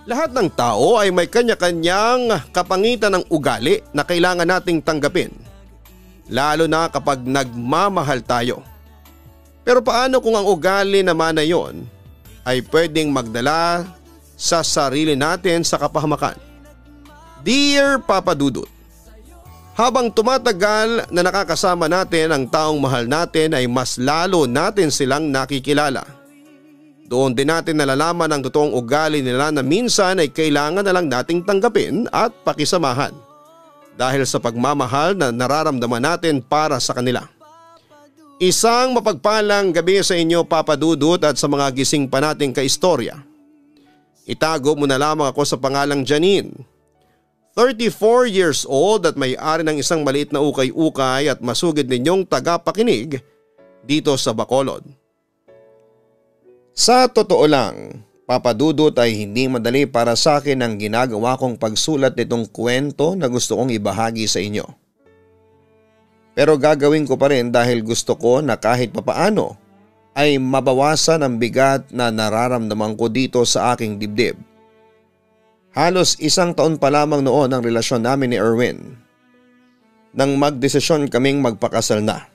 Lahat ng tao ay may kanya-kanyang kapangitan ng ugali na kailangan nating tanggapin, lalo na kapag nagmamahal tayo. Pero paano kung ang ugali naman na yon ay pwedeng magdala sa sarili natin sa kapahamakan? Dear Papa Dudut, habang tumatagal na nakakasama natin ang taong mahal natin ay mas lalo natin silang nakikilala. Doon din natin nalalaman ang totoong ugali nila na minsan ay kailangan na lang nating tanggapin at pakisamahan dahil sa pagmamahal na nararamdaman natin para sa kanila. Isang mapagpalang gabi sa inyo, Papa Dudut, at sa mga gising pa nating kaistorya. Itago mo na lamang ako sa pangalang Janine. 34 years old at may-ari ng isang maliit na ukay-ukay at masugid ninyong tagapakinig dito sa Bacolod. Sa totoo lang, Papa Dudut, ay hindi madali para sa akin ang ginagawa kong pagsulat nitong kwento na gusto kong ibahagi sa inyo. Pero gagawin ko pa rin dahil gusto ko na kahit papaano ay mabawasan ang bigat na nararamdaman ko dito sa aking dibdib. Halos 1 taon pa lamang noon ang relasyon namin ni Erwin nang magdesisyon kaming magpakasal na.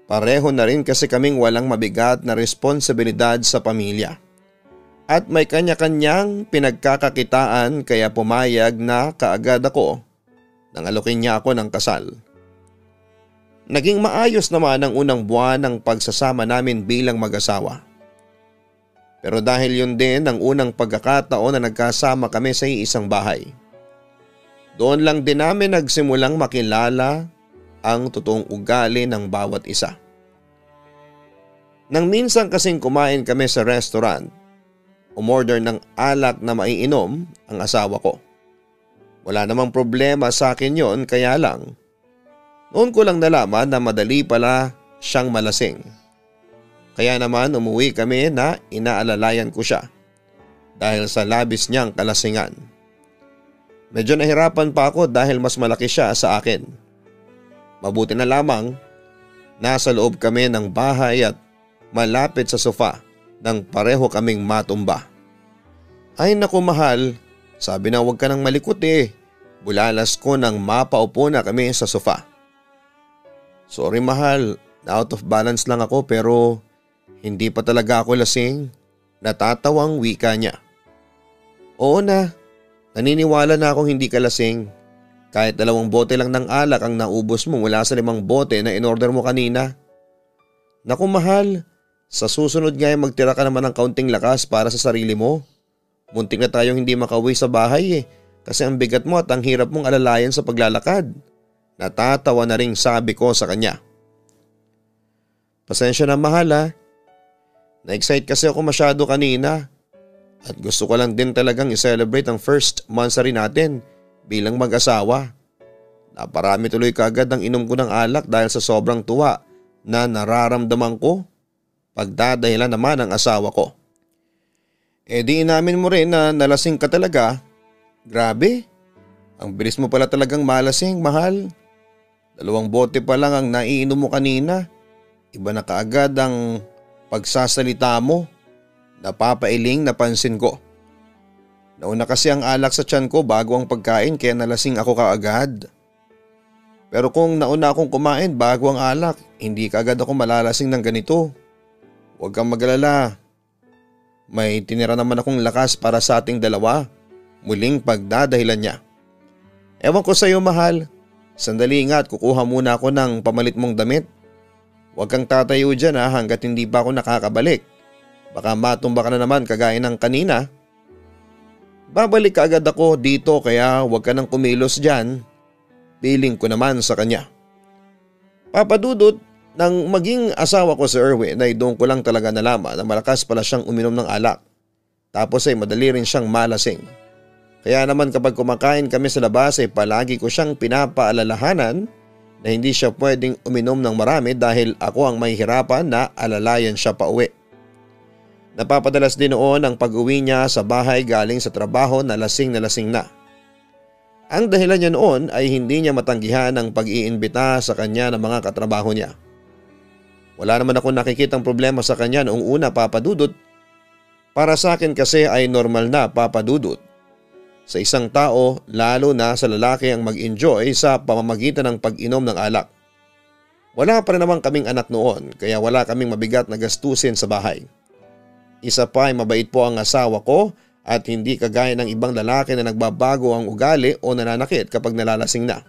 Pareho na rin kasi kaming walang mabigat na responsibilidad sa pamilya. At may kanya-kanyang pinagkakakitaan kaya pumayag na kaagad ako nang alokin niya ako ng kasal. Naging maayos naman ang unang buwan ng pagsasama namin bilang mag-asawa. Pero dahil yun din ang unang pagkakataon na nagkasama kami sa isang bahay. Doon lang din namin nagsimulang makilala ang totoong ugali ng bawat isa. Nang minsan kasing kumain kami sa restaurant, umorder ng alak na maiinom ang asawa ko. Wala namang problema sa akin yon, kaya lang noon ko lang nalaman na madali pala siyang malasing. Kaya naman umuwi kami na inaalalayan ko siya dahil sa labis niyang kalasingan. Medyo nahirapan pa ako dahil mas malaki siya sa akin. Mabuti na lamang nasa loob kami ng bahay at malapit sa sofa nang pareho kaming matumba. Ay naku mahal, sabi na huwag ka nang malikot eh. Bulalas ko nang mapaupo na kami sa sofa. Sorry mahal, out of balance lang ako pero hindi pa talaga ako lasing. Natatawang wika niya. Oo na, naniniwala na akong hindi ka lasing. Kahit 2 bote lang ng alak ang naubos mo mula sa 5 bote na in-order mo kanina. Naku mahal, sa susunod nga magtira ka naman ng kaunting lakas para sa sarili mo. Muntik na tayong hindi makauwi sa bahay kasi ang bigat mo at ang hirap mong alalayan sa paglalakad. Natatawa na ring sabi ko sa kanya. Pasensya na mahal ha. Na-excite kasi ako masyado kanina. At gusto ko lang din talagang i-celebrate ang first monthsary natin bilang mag-asawa. Naparami tuloy kaagad ang inom ko ng alak dahil sa sobrang tuwa na nararamdaman ko. Pagdadahilan naman ang asawa ko. Di inamin mo rin na nalasing ka talaga. Grabe, ang bilis mo pala talagang malasing mahal. 2 bote pa lang ang naiinom mo kanina. Iba na kaagad ang pagsasalita mo. Napapailing napansin ko. Nauna kasi ang alak sa tiyan ko bago ang pagkain kaya nalasing ako kaagad. Pero kung nauna akong kumain bago ang alak, hindi kaagad ako malalasing ng ganito. Huwag kang mag-alala. May tinira naman akong lakas para sa ating dalawa. Muling pagdadahilan niya. Ewan ko sa iyo mahal. Sandali nga at kukuha muna ako ng pamalit mong damit. Huwag kang tatayo dyan hanggat hindi pa ako nakakabalik. Baka matumba ka na naman kagaya ng kanina. Babalik ka agad ako dito kaya huwag ka nang kumilos dyan. Piling ko naman sa kanya. Papa Dudut, nang maging asawa ko si Erwin ay doon ko lang talaga nalaman na malakas pala siyang uminom ng alak. Tapos ay madali rin siyang malasing. Kaya naman kapag kumakain kami sa labas ay palagi ko siyang pinapaalalahanan na hindi siya pwedeng uminom ng marami dahil ako ang may hirapan na alalayan siya pa uwi. Napapadalas din noon ang pag-uwi niya sa bahay galing sa trabaho na lasing na. Ang dahilan niya noon ay hindi niya matanggihan ang pag-iimbita sa kanya ng mga katrabaho niya. Wala naman akong nakikitang problema sa kanya noong una, Papa Dudut. Para sa akin kasi ay normal na, Papa Dudut, sa isang tao lalo na sa lalaki ang mag-enjoy sa pamamagitan ng pag-inom ng alak. Wala pa rin naman kaming anak noon kaya wala kaming mabigat na gastusin sa bahay. Isa pa ay mabait po ang asawa ko at hindi kagaya ng ibang lalaki na nagbabago ang ugali o nananakit kapag nalalasing na.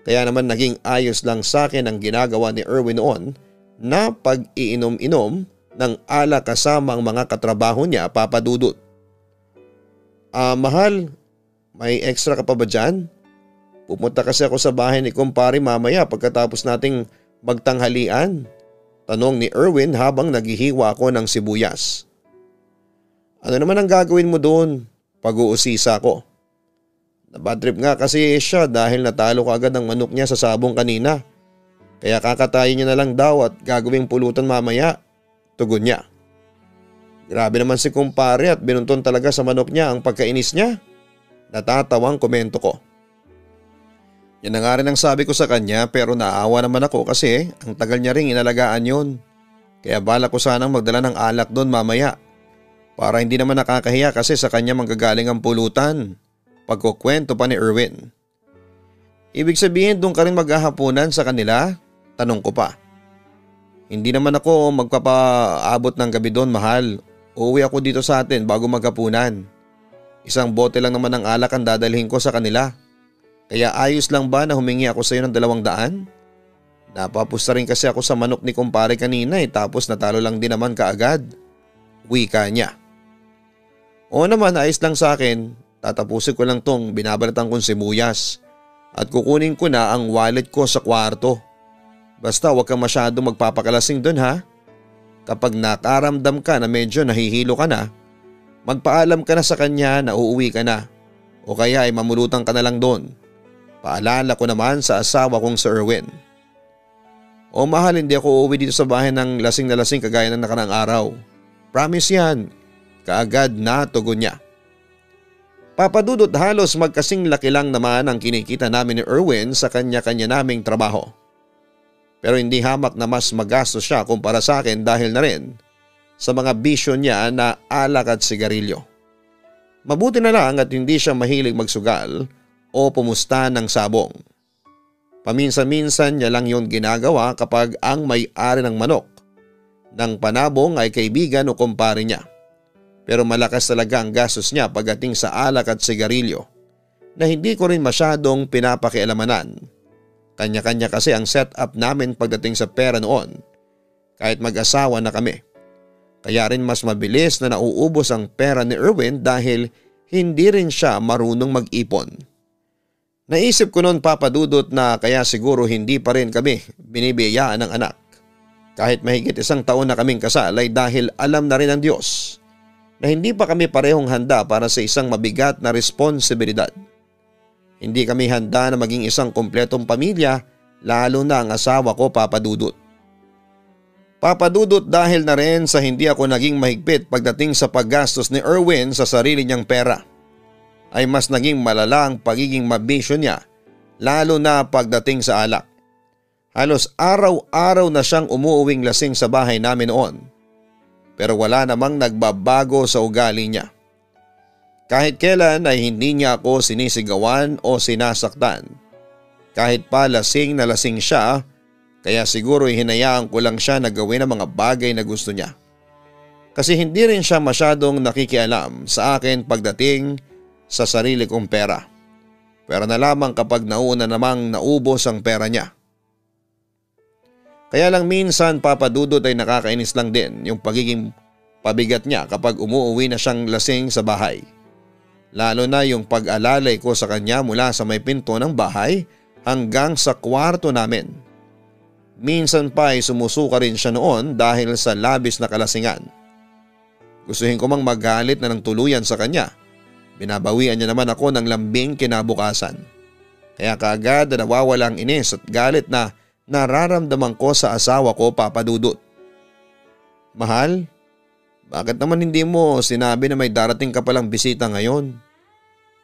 Kaya naman naging ayos lang sa akin ang ginagawa ni Erwin noon na pag-iinom-inom ng alak kasama ang mga katrabaho niya, Papa Dudut. Mahal, may extra ka pa ba dyan? Pupunta kasi ako sa bahay ni kumpare mamaya pagkatapos nating magtanghalian. Tanong ni Erwin habang naghihiwa ako ng sibuyas. Ano naman ang gagawin mo doon? Pag-uusisa ko. Nabadtrip nga kasi siya dahil natalo ko agad ng manok niya sa sabong kanina. Kaya kakatayin niya na lang daw at gagawing pulutan mamaya. Tugon niya. Grabe naman si kumpare at binunton talaga sa manok niya ang pagkainis niya. Natatawang komento ko. Yan na nga rin ang sabi ko sa kanya pero naawa naman ako kasi ang tagal niya ring inalagaan yun. Kaya bala ko sanang magdala ng alak doon mamaya. Para hindi naman nakakahiya kasi sa kanya manggagaling ang pulutan. Pagkukwento pa ni Erwin. Ibig sabihin doon ka rin maghahapunan sa kanila? Tanong ko pa. Hindi naman ako magpapaabot ng gabi doon, mahal. Uuwi ako dito sa atin bago maghapunan. Isang bote lang naman ng alak ang dadalhin ko sa kanila. Kaya ayos lang ba na humingi ako sa iyo ng 200? Napapusta rin kasi ako sa manok ni kumpare kanina tapos natalo lang din naman kaagad. Wika niya. Oo naman, ayos lang sa akin. Tatapusin ko lang tong binabalatan kong sibuyas. At kukunin ko na ang wallet ko sa kwarto. Basta huwag kang masyadong magpapakalasing dun ha. Kapag nakaramdam ka na medyo nahihilo ka na, magpaalam ka na sa kanya na uuwi ka na. O kaya ay mamulutan ka na lang doon. Paalala ko naman sa asawa kong si Erwin. O mahal, hindi ako uuwi dito sa bahay ng lasing na lasing kagaya ng nakaraang araw. Promise yan. Kaagad na tugon niya. Papa Dudut, halos magkasing laki lang naman ang kinikita namin ni Erwin sa kanya-kanya naming trabaho. Pero hindi hamak na mas magastos siya kumpara sa akin dahil na rin sa mga bisyo niya na alak at sigarilyo. Mabuti na lang at hindi siya mahilig magsugal o pumusta ng sabong. Paminsan-minsan niya lang yun ginagawa kapag ang may-ari ng manok ng panabong ay kaibigan o kumpare niya. Pero malakas talaga ang gastos niya pagdating sa alak at sigarilyo na hindi ko rin masyadong pinapakialamanan. Kanya-kanya kasi ang setup namin pagdating sa pera noon kahit mag-asawa na kami. Kaya rin mas mabilis na nauubos ang pera ni Erwin dahil hindi rin siya marunong mag-ipon. Naisip ko noon, Papa Dudut, na kaya siguro hindi pa rin kami binibiyayaan ng anak. Kahit mahigit 1 taon na kaming kasal ay dahil alam na rin ng Diyos na hindi pa kami parehong handa para sa isang mabigat na responsibilidad. Hindi kami handa na maging isang kumpletong pamilya, lalo na ang asawa ko, Papa Dudut. Papa Dudut, dahil na rin sa hindi ako naging mahigpit pagdating sa paggastos ni Erwin sa sarili niyang pera, ay mas naging malala ang pagiging mabisyo niya, lalo na pagdating sa alak. Halos araw-araw na siyang umuuwing lasing sa bahay namin noon. Pero wala namang nagbabago sa ugali niya. Kahit kailan ay hindi niya ako sinisigawan o sinasaktan. Kahit pa lasing na lasing siya, kaya siguro hinayaan ko lang siya na gawin ang mga bagay na gusto niya. Kasi hindi rin siya masyadong nakikialam sa akin pagdating sa sarili kong pera. Pero na lamang kapag nauna namang naubos ang pera niya. Kaya lang minsan, Papa Dudut, ay nakakainis lang din yung pagiging pabigat niya kapag umuuwi na siyang lasing sa bahay. Lalo na yung pag-alalay ko sa kanya mula sa may pinto ng bahay hanggang sa kwarto namin. Minsan pa ay sumusuka rin siya noon dahil sa labis na kalasingan. Gustuhin ko mang magalit na ng tuluyan sa kanya. Binabawian niya naman ako ng lambing kinabukasan. Kaya kaagad na nawawala ang inis at galit na nararamdaman ko sa asawa ko, Papa Dudut. Mahal, bakit naman hindi mo sinabi na may darating ka palang bisita ngayon?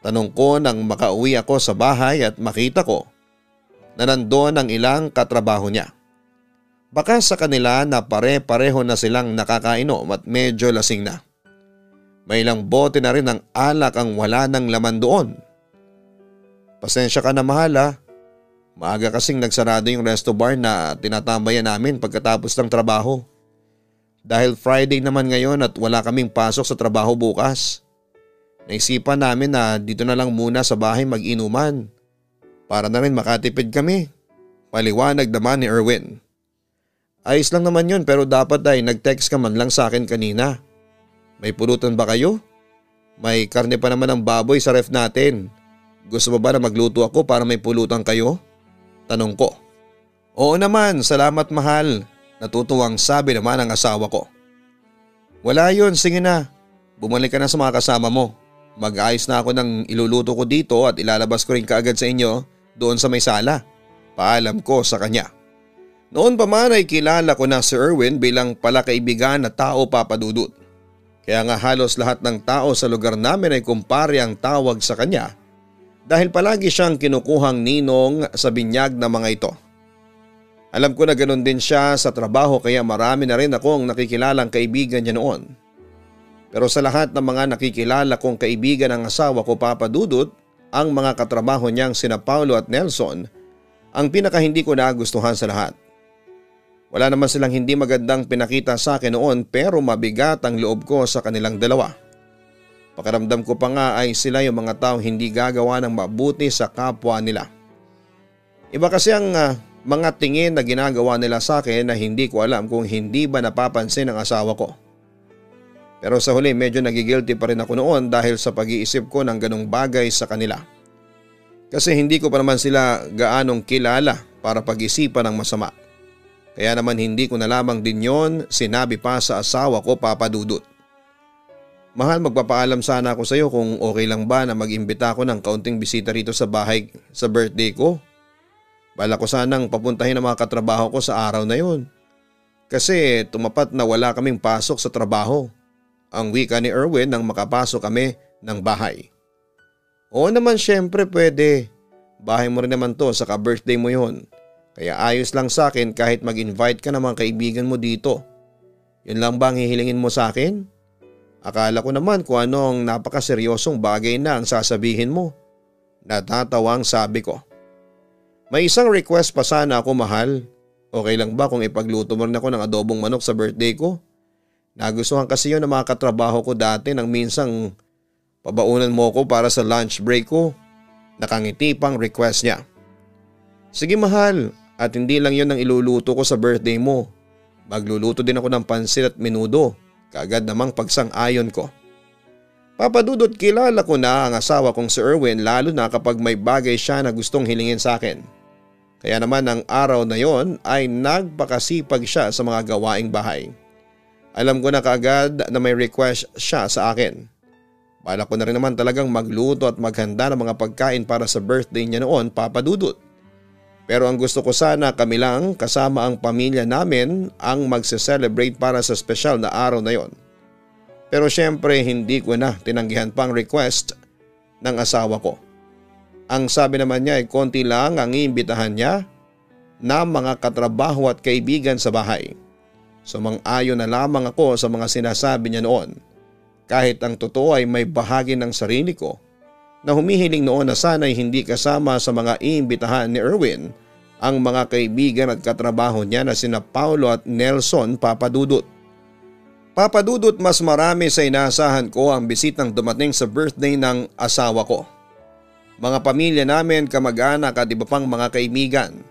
Tanong ko nang makauwi ako sa bahay at makita ko na nandoon ang ilang katrabaho niya. Baka sa kanila na pare-pareho na silang nakakainom at medyo lasing na. May ilang bote na rin ng alak ang wala ng laman doon. Pasensya ka na mahal ha. Maaga kasing nagsarado yung resto bar na tinatambayan namin pagkatapos ng trabaho. Dahil Friday naman ngayon at wala kaming pasok sa trabaho bukas. Naisipan namin na dito na lang muna sa bahay mag-inuman para na rin makatipid kami. Paliwanag naman ni Erwin. Ayos lang naman yun pero dapat ay nag-text ka man lang sa akin kanina. May pulutan ba kayo? May karne pa naman ng baboy sa ref natin. Gusto mo ba na magluto ako para may pulutan kayo? Tanong ko. Oo naman, salamat mahal. Natutuwang sabi naman ng asawa ko. Wala yun, sige na. Bumalik ka na sa mga kasama mo. Mag-ayos na ako ng iluluto ko dito at ilalabas ko rin kaagad sa inyo doon sa may sala. Paalam ko sa kanya. Noon pa man ay kilala ko na si Erwin bilang palakaibigan na tao papadudot. Kaya nga halos lahat ng tao sa lugar namin ay kumpare ang tawag sa kanya dahil palagi siyang kinukuhang ninong sa binyag na mga ito. Alam ko na ganoon din siya sa trabaho kaya marami na rin akong nakikilalang kaibigan niya noon. Pero sa lahat ng mga nakikilala kong kaibigan ng asawa ko Papa Dudut, ang mga katrabaho niyang sina Paulo at Nelson ang pinaka hindi ko nagustuhan sa lahat. Wala naman silang hindi magandang pinakita sa akin noon pero mabigat ang loob ko sa kanilang dalawa. Pakiramdam ko pa nga ay sila yung mga taong hindi gagawa ng mabuti sa kapwa nila. Iba kasi ang mga tingin na ginagawa nila sa akin na hindi ko alam kung hindi ba napapansin ng asawa ko. Pero sa huli medyo nagigilty pa rin ako noon dahil sa pag-iisip ko ng ganong bagay sa kanila. Kasi hindi ko pa naman sila gaanong kilala para pag-isipan ng masama. Kaya naman hindi ko na lamang din yon sinabi pa sa asawa ko Papa Dudut. Mahal, magpapaalam sana ako sa iyo kung okay lang ba na mag-imbita ako ng kaunting bisita rito sa bahay sa birthday ko. Bala ko sanang papuntahin ang mga katrabaho ko sa araw na yon. Kasi tumapat na wala kaming pasok sa trabaho. Ang wika ni Erwin nang makapasok kami ng bahay. Oo naman syempre pwede. Bahay mo rin naman to saka birthday mo yon. Kaya ayos lang sa akin kahit mag-invite ka ng mga kaibigan mo dito. Yun lang ba ang hihilingin mo sa akin? Akala ko naman kung anong napakaseryosong bagay na ang sasabihin mo. Natatawang sabi ko. May isang request pa sana ako mahal. Okay lang ba kung ipagluto mo rin ako ng adobong manok sa birthday ko? Nagustuhan kasi yun ng mga katrabaho ko dati nang minsang pabaunan mo ko para sa lunch break ko. Nakangiti pang request niya. Sige mahal, at hindi lang yun ang iluluto ko sa birthday mo. Magluluto din ako ng pansit at menudo. Kaagad namang pagsang-ayon ko. Papadudot kilala ko na ang asawa kong si Erwin lalo na kapag may bagay siya na gustong hilingin sa akin. Kaya naman ang araw na yon ay nagpakasipag siya sa mga gawaing bahay. Alam ko na kaagad na may request siya sa akin. Balak ko na rin naman talagang magluto at maghanda ng mga pagkain para sa birthday niya noon, Papa Dudut. Pero ang gusto ko sana kami lang kasama ang pamilya namin ang magse-celebrate para sa espesyal na araw na yon. Pero syempre hindi ko na tinanggihan pang request ng asawa ko. Ang sabi naman niya ay konti lang ang iimbitahan niya na mga katrabaho at kaibigan sa bahay. Sumang-ayon na lamang ako sa mga sinasabi niya noon. Kahit ang totoo ay may bahagi ng sarili ko na humihiling noon na sana'y hindi kasama sa mga iimbitahan ni Erwin ang mga kaibigan at katrabaho niya na sina Paulo at Nelson Papadudut. Papadudut, mas marami sa inaasahan ko ang bisitang dumating sa birthday ng asawa ko. Mga pamilya namin, kamag-anak at iba pang mga kaibigan.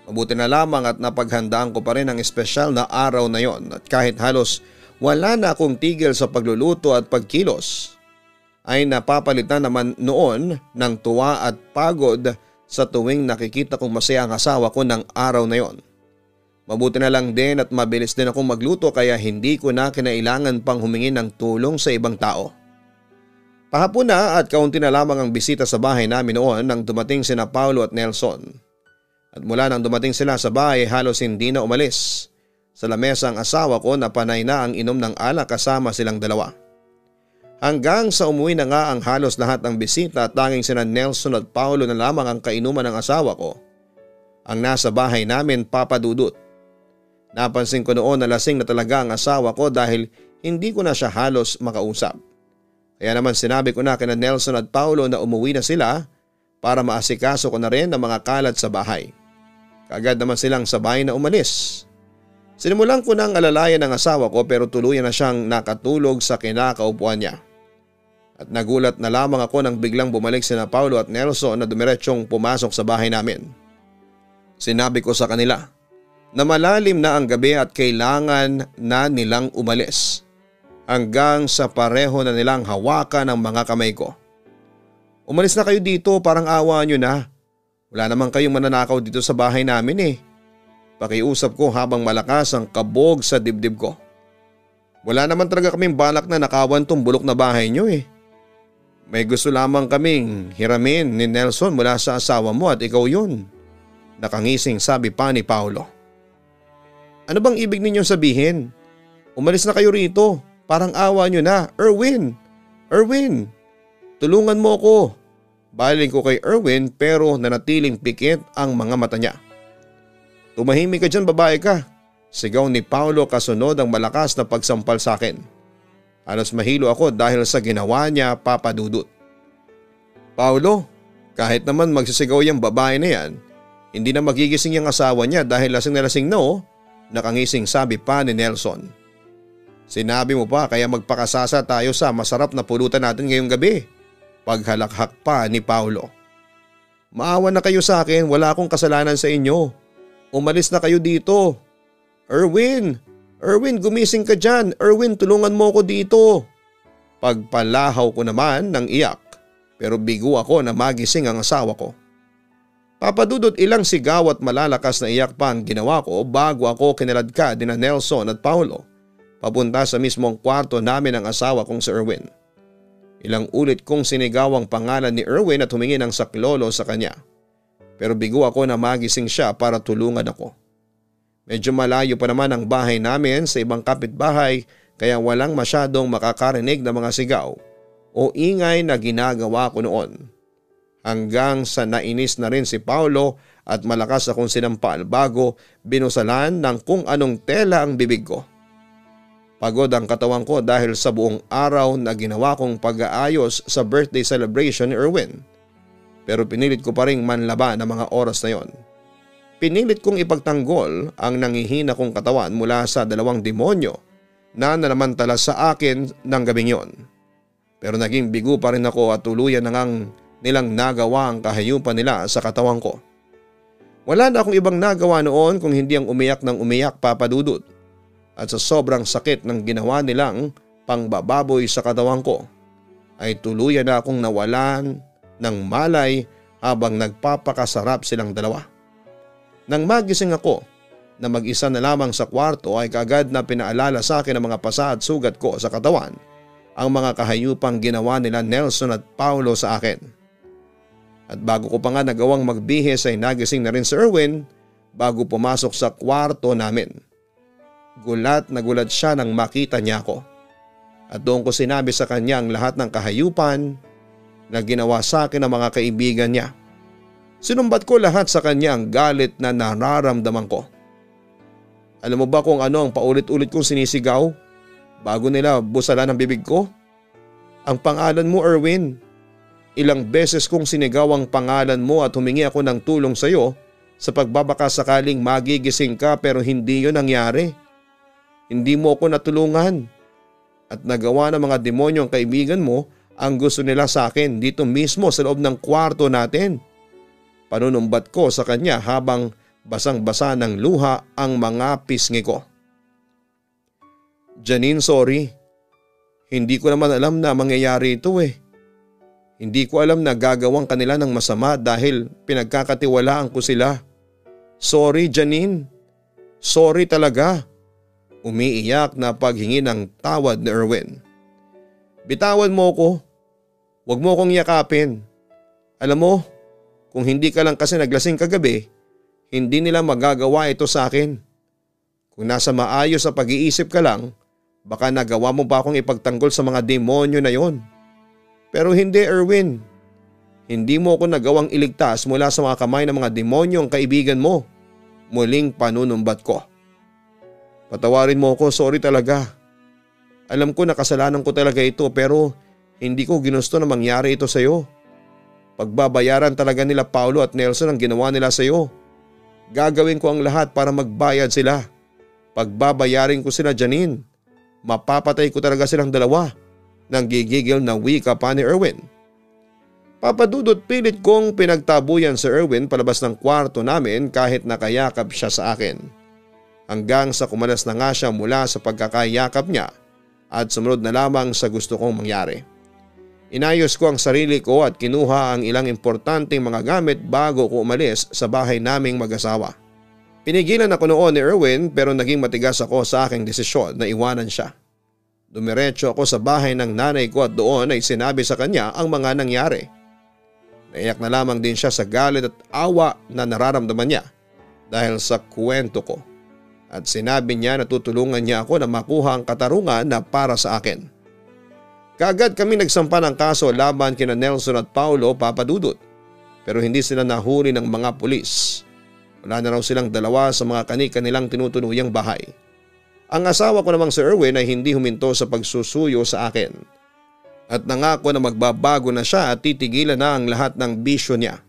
Mabuti na lamang at napaghandaan ko pa rin ang espesyal na araw na yon at kahit halos wala na akong tigil sa pagluluto at pagkilos, ay napapalitan naman noon ng tuwa at pagod sa tuwing nakikita kong masaya ang asawa ko ng araw na yon. Mabuti na lang din at mabilis din akong magluto kaya hindi ko na kinailangan pang humingi ng tulong sa ibang tao. Pahapon na at kaunti na lamang ang bisita sa bahay namin noon nang dumating sina Paulo at Nelson. At mula nang dumating sila sa bahay halos hindi na umalis. Sa lamesa ang asawa ko na panay na ang inom ng alak kasama silang dalawa. Hanggang sa umuwi na nga ang halos lahat ng bisita at tanging sina Nelson at Paulo na lamang ang kainuman ng asawa ko. Ang nasa bahay namin, Papa Dudut. Napansin ko noon na lasing na talaga ang asawa ko dahil hindi ko na siya halos makausap. Kaya naman sinabi ko na kina Nelson at Paulo na umuwi na sila para maasikaso ko na rin ang mga kalat sa bahay. Kaagad naman silang sabay na umalis. Sinimulan ko nang alalayan ng asawa ko pero tuluyan na siyang nakatulog sa kinakaupuan niya. At nagulat na lamang ako nang biglang bumalik sina Paulo at Nelson na dumiretsyong pumasok sa bahay namin. Sinabi ko sa kanila na malalim na ang gabi at kailangan na nilang umalis hanggang sa pareho na nilang hawakan ang mga kamay ko. Umalis na kayo dito, parang awa nyo na. Wala naman kayong mananakaw dito sa bahay namin eh. Pakiusap ko habang malakas ang kabog sa dibdib ko. Wala naman talaga kaming balak na nakawan tong bulok na bahay nyo eh. May gusto lamang kaming hiramin ni Nelson mula sa asawa mo at ikaw yun. Nakangising sabi pa ni Paulo. Ano bang ibig ninyong sabihin? Umalis na kayo rito. Parang awa nyo na. Erwin, tulungan mo ko. Baling ko kay Erwin pero nanatiling pikit ang mga mata niya. Tumahimik ka dyan, babae ka. Sigaw ni Paulo kasunod ang malakas na pagsampal sa akin. Halos mahilo ako dahil sa ginawa niya, Papa Dudut. Paulo, kahit naman magsisigaw yung babae na yan, hindi na magigising yung asawa niya dahil lasing na lasing na oh, nakangising sabi pa ni Nelson. Sinabi mo pa kaya magpakasasa tayo sa masarap na pulutan natin ngayong gabi. Paghalakhak pa ni Paulo. Maawa na kayo sa akin, wala akong kasalanan sa inyo. Umalis na kayo dito. Erwin, gumising ka dyan. Erwin, tulungan mo ko dito. Pagpalahaw ko naman ng iyak pero bigo ako na magising ang asawa ko. Papadudot ilang sigaw at malalakas na iyak pa ang ginawa ko bago ako kinaladkad ni Nelson at Paulo papunta sa mismong kwarto namin ng asawa kong si Erwin. Ilang ulit kong sinigaw ang pangalan ni Erwin at humingi ng saklolo sa kanya. Pero bigo ako na magising siya para tulungan ako. Medyo malayo pa naman ang bahay namin sa ibang kapitbahay kaya walang masyadong makakarinig na mga sigaw o ingay na ginagawa ko noon. Hanggang sa nainis na rin si Paulo at malakas akong sinampal bago binusalan ng kung anong tela ang bibig ko. Pagod ang katawan ko dahil sa buong araw na ginawa kong pag-aayos sa birthday celebration ni Erwin. Pero pinilit ko pa ring manlaban ang mga oras na yon. Pinilit kong ipagtanggol ang nangihina kong katawan mula sa dalawang demonyo na nanamantala sa akin ng gabing yon. Pero naging bigo pa rin ako at tuluyan na ngang nilang nagawa ang kahayupan nila sa katawan ko. Wala na akong ibang nagawa noon kung hindi ang umiyak ng umiyak, Papa Dudut. At sa sobrang sakit ng ginawa nilang pangbababoy sa katawan ko, ay tuluyan na akong nawalan ng malay habang nagpapakasarap silang dalawa. Nang magising ako na mag-isa na lamang sa kwarto ay kaagad na pinaalala sa akin ang mga pasa at sugat ko sa katawan, ang mga kahayupang ginawa nila Nelson at Paulo sa akin. At bago ko pa nga nagawang magbihis ay nagising na rin si Erwin bago pumasok sa kwarto namin. Gulat na gulat siya nang makita niya ako. At doon ko sinabi sa kanya ang lahat ng kahayupan na ginawa sa akin ng mga kaibigan niya. Sinumbat ko lahat sa kanya ang galit na nararamdaman ko. Alam mo ba kung ano ang paulit-ulit kong sinisigaw bago nila busalan ang bibig ko? Ang pangalan mo, Erwin. Ilang beses kong sinigaw ang pangalan mo at humingi ako ng tulong sa iyo sa pagbabaka sakaling magigising ka pero hindi yun nangyari. Hindi mo ako natulungan at nagawa ng mga demonyo ang kaibigan mo ang gusto nila sa akin dito mismo sa loob ng kwarto natin. Panunumbat ko sa kanya habang basang-basa ng luha ang mga pisngi ko. Janine, sorry. Hindi ko naman alam na mangyayari ito eh. Hindi ko alam na gagawang kanila ng masama dahil pinagkakatiwalaan ko sila. Sorry, Janine. Sorry talaga. Umiiyak na paghingi ng tawad ni Erwin. Bitawan mo ko. Huwag mo kong yakapin. Alam mo, kung hindi ka lang kasi naglasing kagabi, hindi nila magagawa ito sa akin. Kung nasa maayos sa pag-iisip ka lang, baka nagawa mo pa akong ipagtanggol sa mga demonyo na yon. Pero hindi, Erwin. Hindi mo ako nagawang iligtas mula sa mga kamay ng mga demonyo ang kaibigan mo. Muling panunumbat ko. Patawarin mo ako, sorry talaga. Alam ko na kasalanan ko talaga ito pero Hindi ko ginusto na mangyari ito sa iyo. Pagbabayaran talaga nila Paulo at Nelson ang ginawa nila sa iyo. Gagawin ko ang lahat para magbayad sila. Pagbabayarin ko sila, Janine. Mapapatay ko talaga silang dalawa. Nang gigigil na wika pa ni Erwin. Papadudot pilit kong pinagtabuyan si Erwin palabas ng kwarto namin kahit nakayakap siya sa akin. Hanggang sa kumalas na nga siya mula sa pagkakayakap niya at sumunod na lamang sa gusto kong mangyari. Inayos ko ang sarili ko at kinuha ang ilang importanteng mga gamit bago ko umalis sa bahay naming mag-asawa. Pinigilan ako noon ni Erwin pero naging matigas ako sa aking desisyon na iwanan siya. Dumiretso ako sa bahay ng nanay ko at doon ay sinabi sa kanya ang mga nangyari. Naiyak na lamang din siya sa galit at awa na nararamdaman niya dahil sa kwento ko. At sinabi niya na tutulungan niya ako na makuha ang katarungan na para sa akin. Kaagad kami nagsampa ng kaso laban kina Nelson at Paulo, Papadudot. Pero hindi sila nahuli ng mga pulis. Wala na raw silang dalawa sa mga kani-kanilang tinutunuyang bahay. Ang asawa ko namang si Erwin ay hindi huminto sa pagsusuyo sa akin. At nangako na magbabago na siya at titigilan na ang lahat ng bisyo niya.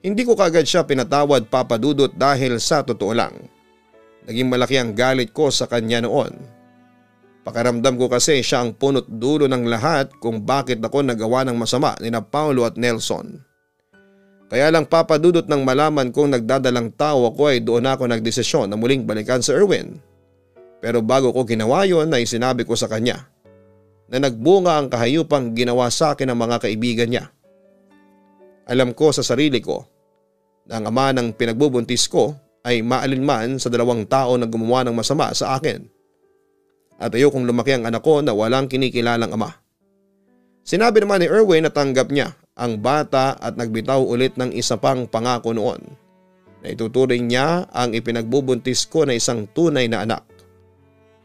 Hindi ko kagad siya pinatawad, Papadudot, dahil sa totoo lang. Naging malaki ang galit ko sa kanya noon. Pakiramdam ko kasi siya ang punot dulo ng lahat kung bakit ako nagawa ng masama ni na Paulo at Nelson. Kaya lang, Papadudot, nang malaman kong nagdadalang tao ako ay doon ako nagdesisyon na muling balikan si Erwin. Pero bago ko ginawa yon ay sinabi ko sa kanya na nagbunga ang kahayupang ginawa sa akin ng mga kaibigan niya. Alam ko sa sarili ko na ang ama ng pinagbubuntis ko ay maalinman sa dalawang tao na gumawa ng masama sa akin. At ayokong lumaki ang anak ko na walang kinikilalang ama. Sinabi naman ni Erwin na tanggap niya ang bata at nagbitaw ulit ng isa pang pangako noon na ituturing niya ang ipinagbubuntis ko na isang tunay na anak.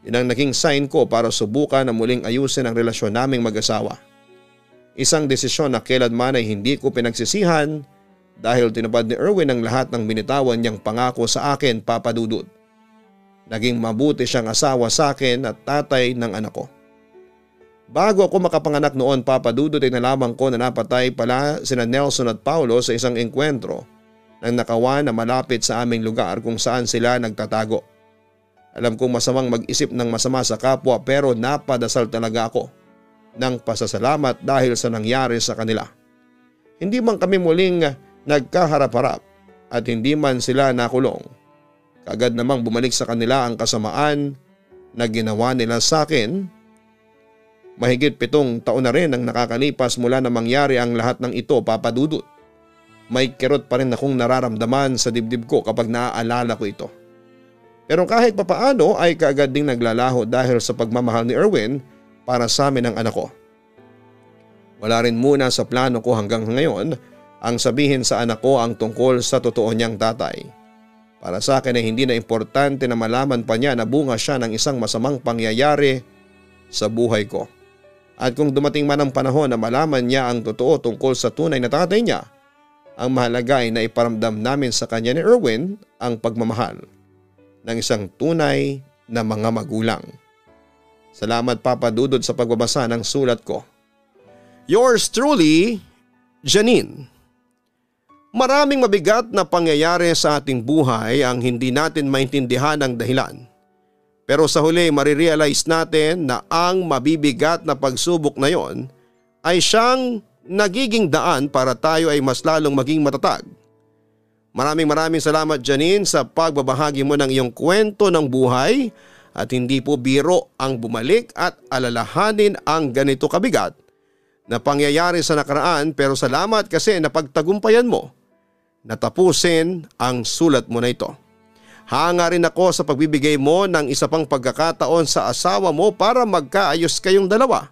Yun ang naging sign ko para subukan na muling ayusin ang relasyon naming mag-asawa. Isang desisyon na kailanman ay hindi ko pinagsisihan dahil tinupad ni Erwin ang lahat ng binitawan niyang pangako sa akin, Papadudot. Naging mabuti siyang asawa sa akin at tatay ng anak ko. Bago ako makapanganak noon, Papadudot, ay nalaman ko na napatay pala sina Nelson at Paulo sa isang engkwentro ng nakawan na malapit sa aming lugar kung saan sila nagtatago. Alam kong masamang mag-isip ng masama sa kapwa pero napadasal talaga ako ng pasasalamat dahil sa nangyari sa kanila. Hindi man kami muling nagkaharap-harap at hindi man sila nakulong. Kaagad namang bumalik sa kanila ang kasamaan na ginawa nila sa akin. Mahigit 7 taon na rin ang nakakalipas mula na mangyari ang lahat ng ito, Papadudot. May kirot pa rin akong nararamdaman sa dibdib ko kapag naaalala ko ito. Pero kahit papaano ay kaagad ding naglalaho dahil sa pagmamahal ni Erwin para sa amin ng anak ko. Wala rin muna sa plano ko hanggang ngayon ang sabihin sa anak ko ang tungkol sa totoo niyang tatay. Para sa akin ay hindi na importante na malaman pa niya na bunga siya ng isang masamang pangyayari sa buhay ko. At kung dumating man ang panahon na malaman niya ang totoo tungkol sa tunay na tatay niya, ang mahalaga ay na iparamdam namin sa kanya ni Erwin ang pagmamahal ng isang tunay na mga magulang. Salamat, Papadudot, sa pagbabasa ng sulat ko. Yours truly, Janine. Maraming mabigat na pangyayari sa ating buhay ang hindi natin maintindihan ang dahilan. Pero sa huli marirealize natin na ang mabibigat na pagsubok na yon ay siyang nagiging daan para tayo ay mas lalong maging matatag. Maraming salamat, Janine, sa pagbabahagi mo ng iyong kwento ng buhay at hindi po biro ang bumalik at alalahanin ang ganito kabigat na pangyayari sa nakaraan, pero salamat kasi napagtagumpayan mo na tapusin ang sulat mo na ito. Hanga rin ako sa pagbibigay mo ng isa pang pagkakataon sa asawa mo para magkaayos kayong dalawa.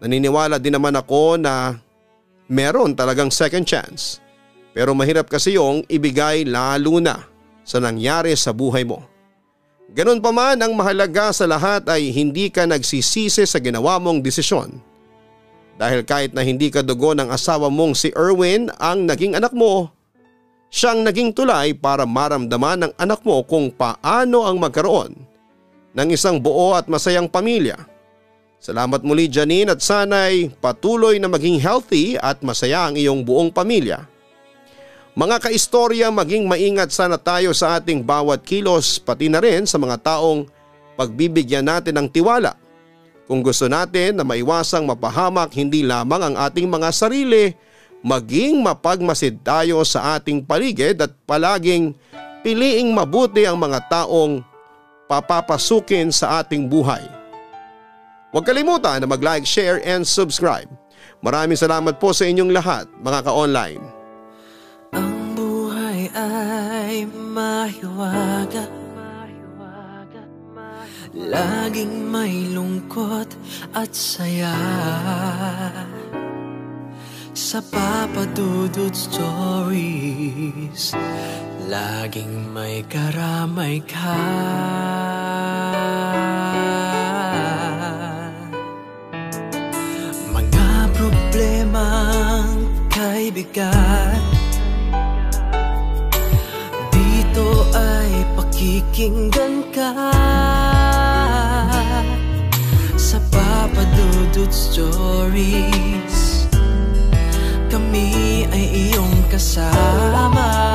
Naniniwala din naman ako na meron talagang second chance. Pero mahirap kasi yung ibigay lalo na sa nangyari sa buhay mo. Ganun pa man, ang mahalaga sa lahat ay hindi ka nagsisisi sa ginawa mong desisyon. Dahil kahit na hindi ka dugo ng asawa mong si Erwin ang naging anak mo, siyang naging tulay para maramdaman ng anak mo kung paano ang magkaroon ng isang buo at masayang pamilya. Salamat muli Janine at sana'y patuloy na maging healthy at masaya ang iyong buong pamilya. Mga kaistorya, maging maingat sana tayo sa ating bawat kilos pati na rin sa mga taong pagbibigyan natin ng tiwala. Kung gusto natin na maiwasang mapahamak hindi lamang ang ating mga sarili, maging mapagmasid tayo sa ating paligid at palaging piliing mabuti ang mga taong papapasukin sa ating buhay. Huwag kalimutan na mag-like, share and subscribe. Maraming salamat po sa inyong lahat mga ka-online. Ang buhay ay mahiwaga, laging may lungkot at saya. Sa Papa Dudut Stories, laging may karamay ka. Mga problemang kay bigat, dito ay pakikinggan ka. Sa Papa Dudut Stories, kami ay iyong kasama.